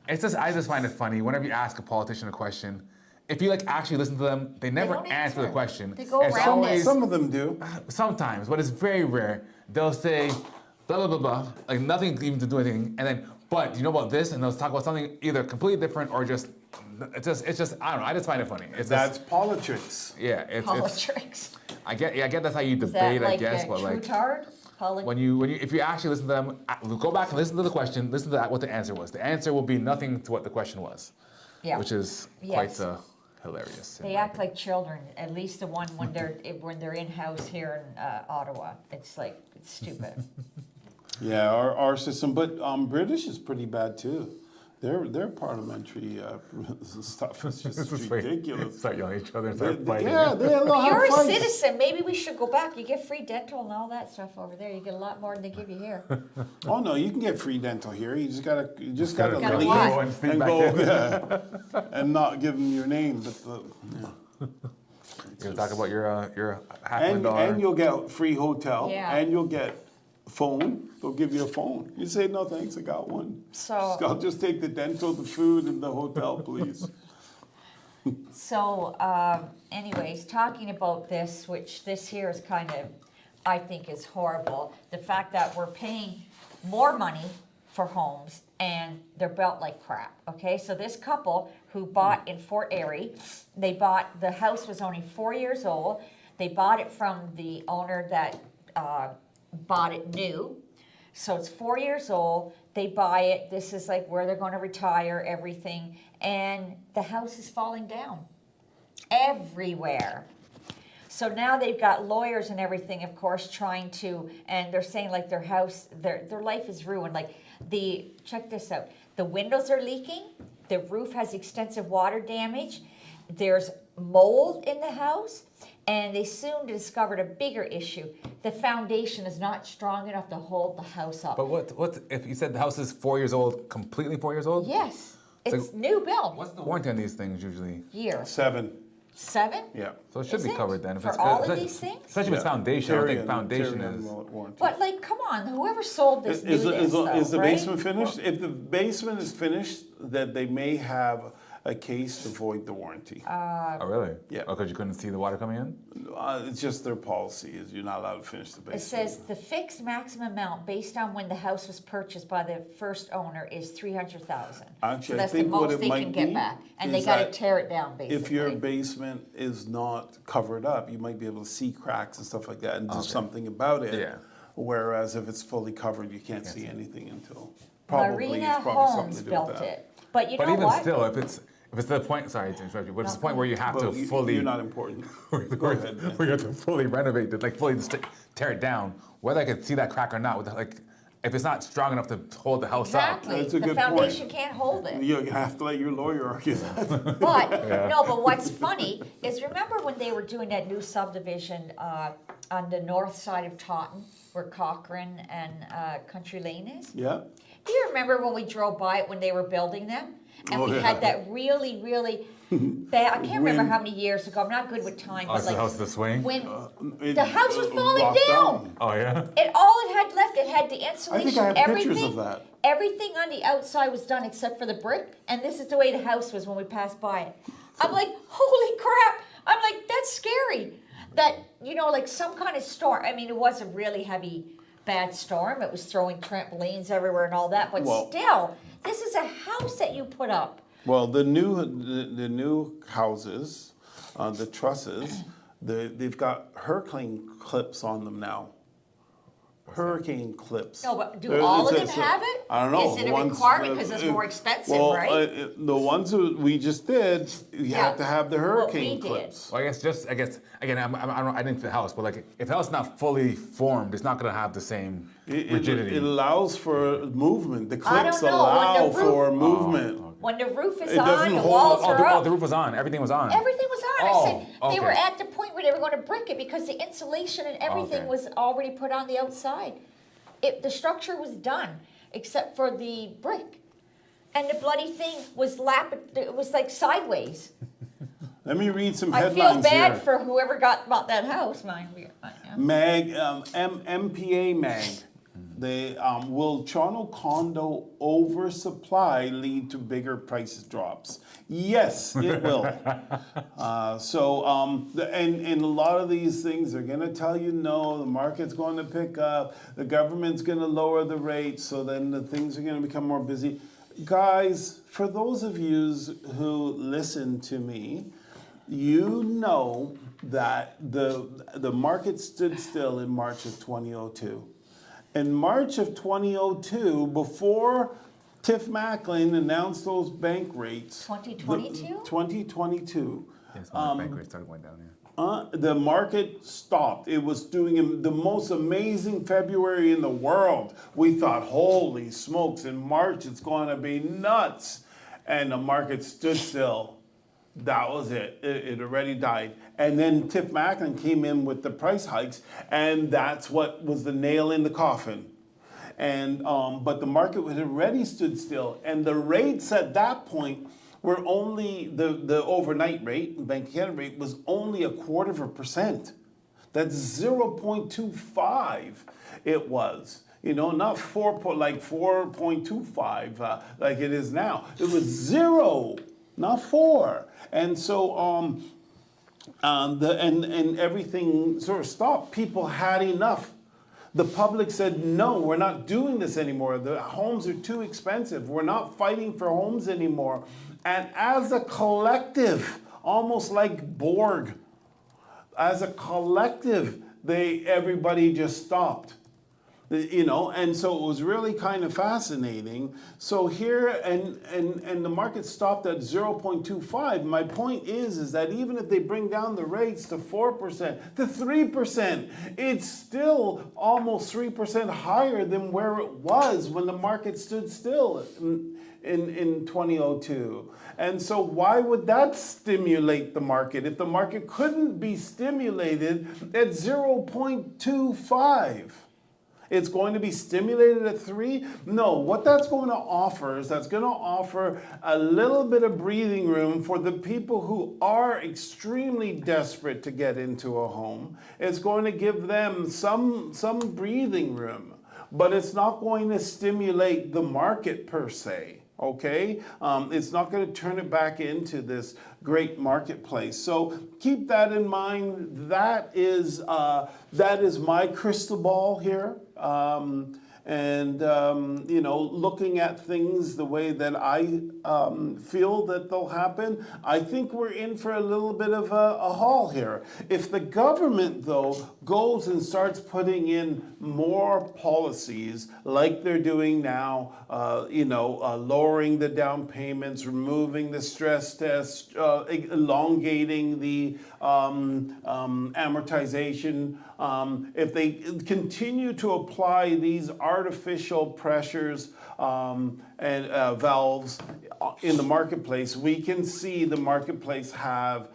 it's just I just find it funny whenever you ask a politician a question. If you like actually listen to them, they never don't answer the answer. question. They go It's around it. always- Some of them do. Sometimes, but it's very rare. They'll say blah blah blah blah, like nothing even to do anything, and then but you know about this, and they'll talk about something either completely different or just it's just I don't know. I just find it funny. It's That's just, politics. yeah. It's Politics. I get that's how you Is that debate, like I guess, a but like Trutard? when you if you actually listen to them, go back and listen to the question, listen to what the answer was. The answer will be nothing to what the question was, Yeah. which is Yes. quite hilarious. They act like children, at least the one when they're in-house here in Ottawa. It's like, it's stupid. Yeah, our system, but British is pretty bad too. Their parliamentary stuff is just ridiculous. Start yelling at each other and start fighting. Yeah, they have You're a fights. citizen, maybe we should go back. You get free dental and all that stuff over there. You get a lot more than they give you here. Oh no, you can get free dental here. You just gotta Gotta leave what? and sneak and back go in. yeah, and not give them your name, but You're gonna talk about your $500,000. and you'll get free hotel, Yeah. and you'll get phone. They'll give you a phone. You say, no, thanks, I got one. So- I'll just take the dental, the food, and the hotel, please. So, anyways, talking about this, which this here is kind of, I think is horrible. The fact that we're paying more money for homes and they're built like crap, okay? So this couple who bought in Fort Erie, the house was only 4 years old. They bought it from the owner that bought it new. So it's 4 years old. They buy it. This is like where they're going to retire, everything. And the house is falling down everywhere. So now they've got lawyers and everything, of course, trying to, and they're saying like their house, their life is ruined. Like check this out. The windows are leaking. The roof has extensive water damage. There's mold in the house. And they soon discovered a bigger issue. The foundation is not strong enough to hold the house up. But what if you said the house is 4 years old, completely 4 years old? Yes, So it's new build. What's the warranty on these things usually? Year 7. 7? Yeah. So it should Is be it? covered then. If For it's all good, of these things? Especially if it's foundation. I don't think Tyrion- foundation Tyrion is. warranty. But like, come on, whoever sold this knew Is the, this, is, the, though, is the right? basement finished? If the basement is finished, then they may have a case to void the warranty. Oh really? Yeah. Oh, because you couldn't see the water coming in. It's just their policy is you're not allowed to finish the It basement. says the fixed maximum amount based on when the house was purchased by the first owner is $300,000. So Actually, I that's the think what most it they might can get be back, and they is got to that tear it down basically. If your basement is not covered up, you might be able to see cracks and stuff like that and do something about it. Yeah. Whereas if it's fully covered, you can't see anything until probably Marina it's probably something Homes to do built with that. it, but you But know even what? still, if it's to the point, sorry to interrupt you, but it's the point where you have But to fully, you're not important. Go ahead. man. where you have to fully renovate it, like fully tear it down, whether I could see that crack or not. Like, if it's not strong enough to hold the house up. Exactly, That's a the good point. foundation can't hold it. You have to let your lawyer argue that. But, no, but what's funny is remember when they were doing that new subdivision on the north side of Taunton, where Cochrane and Country Lane is? Yeah? Do you remember when we drove by it when they were building them? And Oh, we yeah. had that really, really bad, I can't remember Wind. how many years ago, I'm not good with time, Oh, but it's the like, house this swing? when It- the house was falling rocked down. Oh yeah. All it had left, it had the insulation, have everything. pictures of that. Everything on the outside was done except for the brick, and this is the way the house was when we passed by it. I'm like, holy crap! I'm like, that's scary. That, you know, like some kind of storm. I mean, it was a really heavy, bad storm. It was throwing trampolines everywhere and all that, but Well- still, this is a house that you put up. Well, the new houses, the trusses, they've got hurricane clips on them now. Hurricane clips. No, but do There- all of it's them have it? I don't know. Is it The a ones, requirement because it's more expensive, well, right? The ones that we just did, you Yeah. have to have the What we hurricane did. clips. Well, I guess again, I didn't see the house, but like if the house is not fully formed, it's not gonna have the same rigidity. It allows for movement. The I don't clips know, when allow the roof- for movement. When the roof is It on, doesn't the hold- walls Oh, are up. the roof was on. Everything was on. Everything was on. Oh, I said they were okay. at the point where they were going to brick it because the insulation and everything Okay. was already put on the outside. The structure was done except for the brick, and the bloody thing was it was like sideways. Let me read some I headlines feel bad here. for whoever bought that house, mind you. Mag, MPA Mag. They will Toronto condo oversupply lead to bigger prices drops? Yes, it will. And a lot of these things are going to tell you no. The market's going to pick up. The government's going to lower the rates, so then the things are going to become more busy. Guys, for those of you who listen to me, you know that the market stood still in March of 2002. In March of 2002, before Tiff Macklin announced those bank rates, 2022? 2022, Yes, when the bank rate started going down. Yeah. the market stopped. It was doing the most amazing February in the world. We thought, holy smokes, in March it's going to be nuts. And the market stood still. That was it. It already died. And then Tiff Macklin came in with the price hikes, and that's what was the nail in the coffin. And but the market had already stood still, and the rates at that point were only the overnight rate, the Bank of Canada rate was only 0.25%. That's 0.25 it was. You know, not 4.25 like it is now. It was 0, not 4. And so and everything sort of stopped. People had enough. The public said, no, we're not doing this anymore. The homes are too expensive. We're not fighting for homes anymore. And as a collective, almost like Borg, as a collective, everybody just stopped. You know, and so it was really kind of fascinating. So here, and the market stopped at 0.25. My point is that even if they bring down the rates to 4%, to 3%, it's still almost 3% higher than where it was when the market stood still in 2002. And so why would that stimulate the market if the market couldn't be stimulated at 0.25? It's going to be stimulated at 3? No, what that's going to offer is that's going to offer a little bit of breathing room for the people who are extremely desperate to get into a home. It's going to give them some breathing room, but it's not going to stimulate the market per se. Okay, it's not going to turn it back into this great marketplace. So keep that in mind. That is my crystal ball here, you know, looking at things the way that I feel that they'll happen. I think we're in for a little bit of a haul here. If the government, though, goes and starts putting in more policies like they're doing now, you know, lowering the down payments, removing the stress test, elongating the amortization, if they continue to apply these artificial pressures and valves in the marketplace, we can see the marketplace have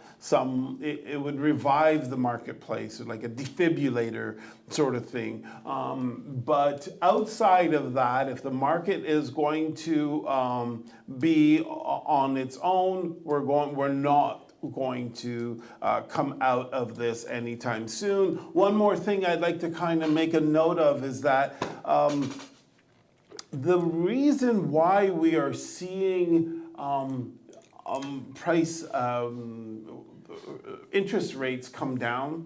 it would revive the marketplace, like a defibrillator sort of thing. But outside of that, if the market is going to be on its own, we're not going to come out of this anytime soon. One more thing I'd like to kind of make a note of is that the reason why we are seeing interest rates come down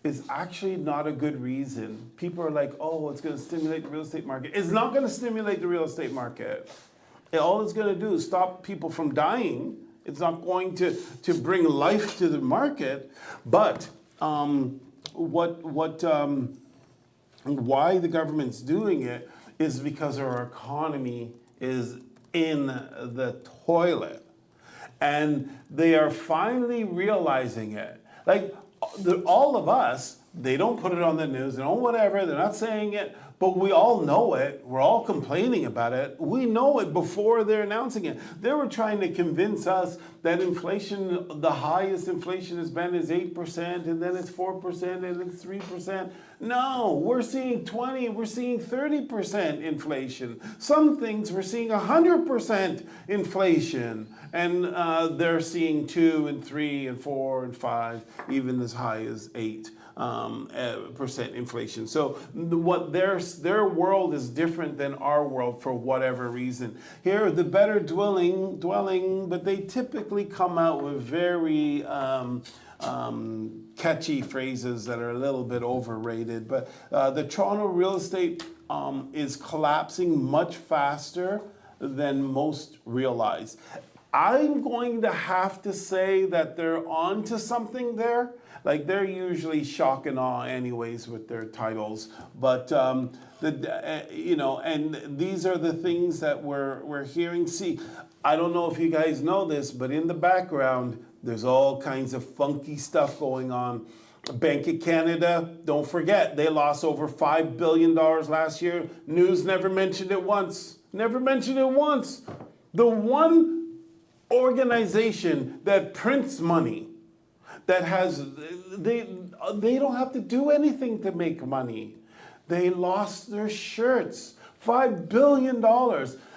is actually not a good reason. People are like, oh, it's going to stimulate the real estate market. It's not going to stimulate the real estate market. All it's going to do is stop people from dying. It's not going to bring life to the market. But why the government's doing it is because our economy is in the toilet. And they are finally realizing it. Like all of us, they don't put it on the news, they don't whatever, they're not saying it, but we all know it. We're all complaining about it. We know it before they're announcing it. They were trying to convince us that inflation, the highest inflation has been is 8%, and then it's 4%, and it's 3%. No, we're seeing 20, we're seeing 30% inflation. Some things we're seeing 100% inflation. And they're seeing 2 and 3 and 4 and 5, even as high as 8% inflation. So what their world is different than our world for whatever reason. Here, the better dwelling, but they typically come out with very catchy phrases that are a little bit overrated. But the Toronto real estate is collapsing much faster than most realize. I'm going to have to say that they're onto something there. Like they're usually shock and awe anyways with their titles, but you know, and these are the things that we're hearing. See, I don't know if you guys know this, but in the background, there's all kinds of funky stuff going on. Bank of Canada, don't forget, they lost over $5 billion last year. News never mentioned it once. Never mentioned it once. The one organization that prints money, that has, they don't have to do anything to make money. They lost their shirts $5 billion.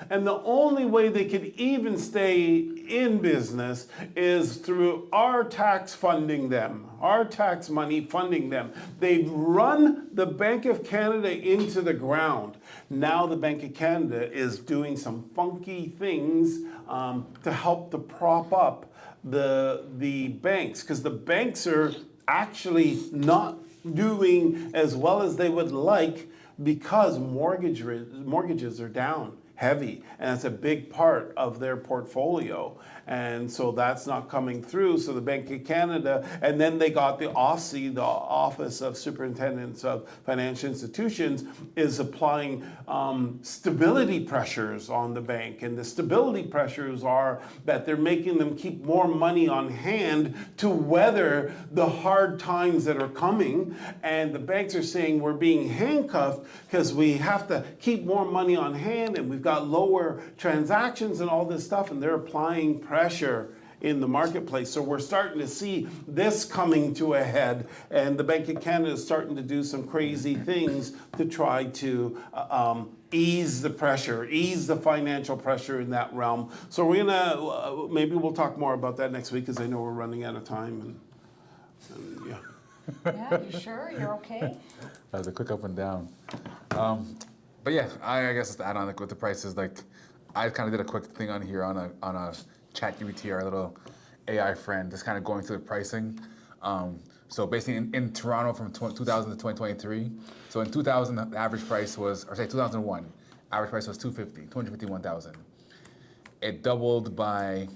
And the only way they could even stay in business is through our tax funding them, our tax money funding them. They've run the Bank of Canada into the ground. Now the Bank of Canada is doing some funky things to help to prop up the banks, because the banks are actually not doing as well as they would like, because mortgages are down heavy, and it's a big part of their portfolio, and so that's not coming through. So the Bank of Canada, and then they got the OSFI, the Office of Superintendents of Financial Institutions, is applying stability pressures on the bank, and the stability pressures are that they're making them keep more money on hand to weather the hard times that are coming, and the banks are saying we're being handcuffed because we have to keep more money on hand, and we've got lower transactions and all this stuff, and they're applying pressure in the marketplace. So we're starting to see this coming to a head, and the Bank of Canada is starting to do some crazy things to try to ease the pressure, ease the financial pressure in that realm. So we're gonna, maybe we'll talk more about that next week, because I know we're running out of time, and yeah. Yeah, you sure? You're okay? That was a quick up and down. But yeah, I guess to add on like with the prices, like I kind of did a quick thing on here on a ChatGPT, our little AI friend, just kind of going through the pricing. So basically in Toronto from 2000 to 2023. So in 2000, the average price was, or say 2001, average price was 251,000. It doubled by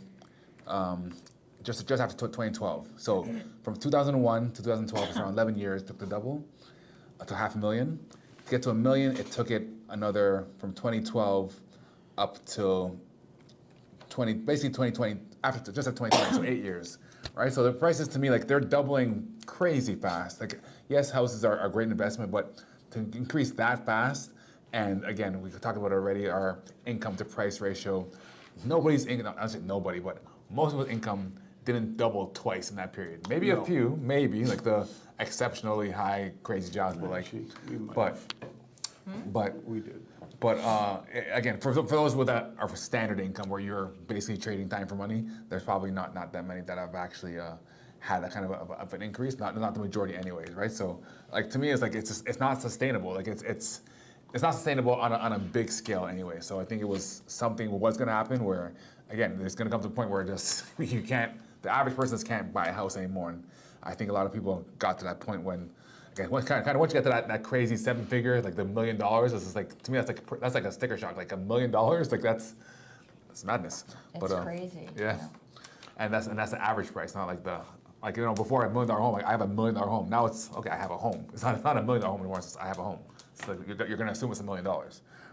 just after 2012. So from 2001 to 2012, it's around 11 years, took the double to 500,000. To get to $1 million, it took it another from 2012 up to 2020, after just at 2020, so 8 years, right? So the prices to me, like they're doubling crazy fast. Like yes, houses are a great investment, but to increase that fast, and again, we talked about it already, our income to price ratio, nobody's income, I don't say nobody, but most of us income didn't double twice in that period. Maybe a few, maybe like the exceptionally high crazy jobs, but like, but We did. But again, for those with that are standard income, where you're basically trading time for money, there's probably not that many that have actually had that kind of an increase. Not the majority, anyways, right? So, like to me, it's like it's not sustainable. Like it's not sustainable on a big scale anyway. So I think it was something was going to happen where, again, there's going to come to a point where just you can't. The average person can't buy a house anymore, and I think a lot of people got to that point when. Again, once you get to that crazy 7-figure, like the $1 million, it's just like, to me that's like a sticker shock. Like $1 million, like that's madness. It's crazy. Yeah, and that's the average price, not like before $1 million home, like I have $1 million home. Now it's okay, I have a home. It's not $1 million home anymore. It's just I have a home. It's like you're gonna assume it's $1 million,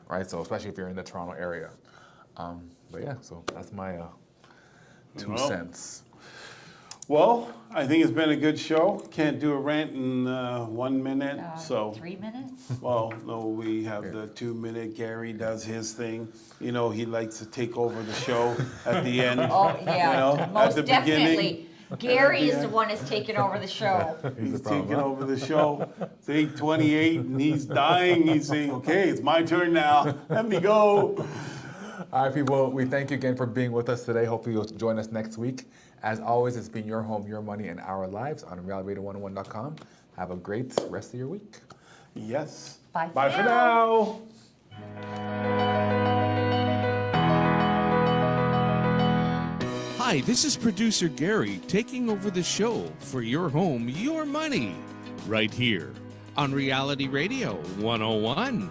right? So especially if you're in the Toronto area. But yeah, so that's my 2 cents. Well, I think it's been a good show. Can't do a rant in 1 minute, so. 3 minutes? Well, no, we have the 2-minute. Gary does his thing. You know, he likes to take over the show at the end. Oh, yeah, You know, at most the beginning. definitely. Gary is the one that's taking over the show. He's taking over the show. It's 8:28 and he's dying. He's saying, okay, it's my turn now. Let me go. All right, people, we thank you again for being with us today. Hopefully you'll join us next week. As always, it's been your home, your money, and our lives on realradio101.com. Have a great rest of your week. Yes. Bye Bye for now. Hi, this is producer Gary taking over the show for your home, your money, right here on Reality Radio 101.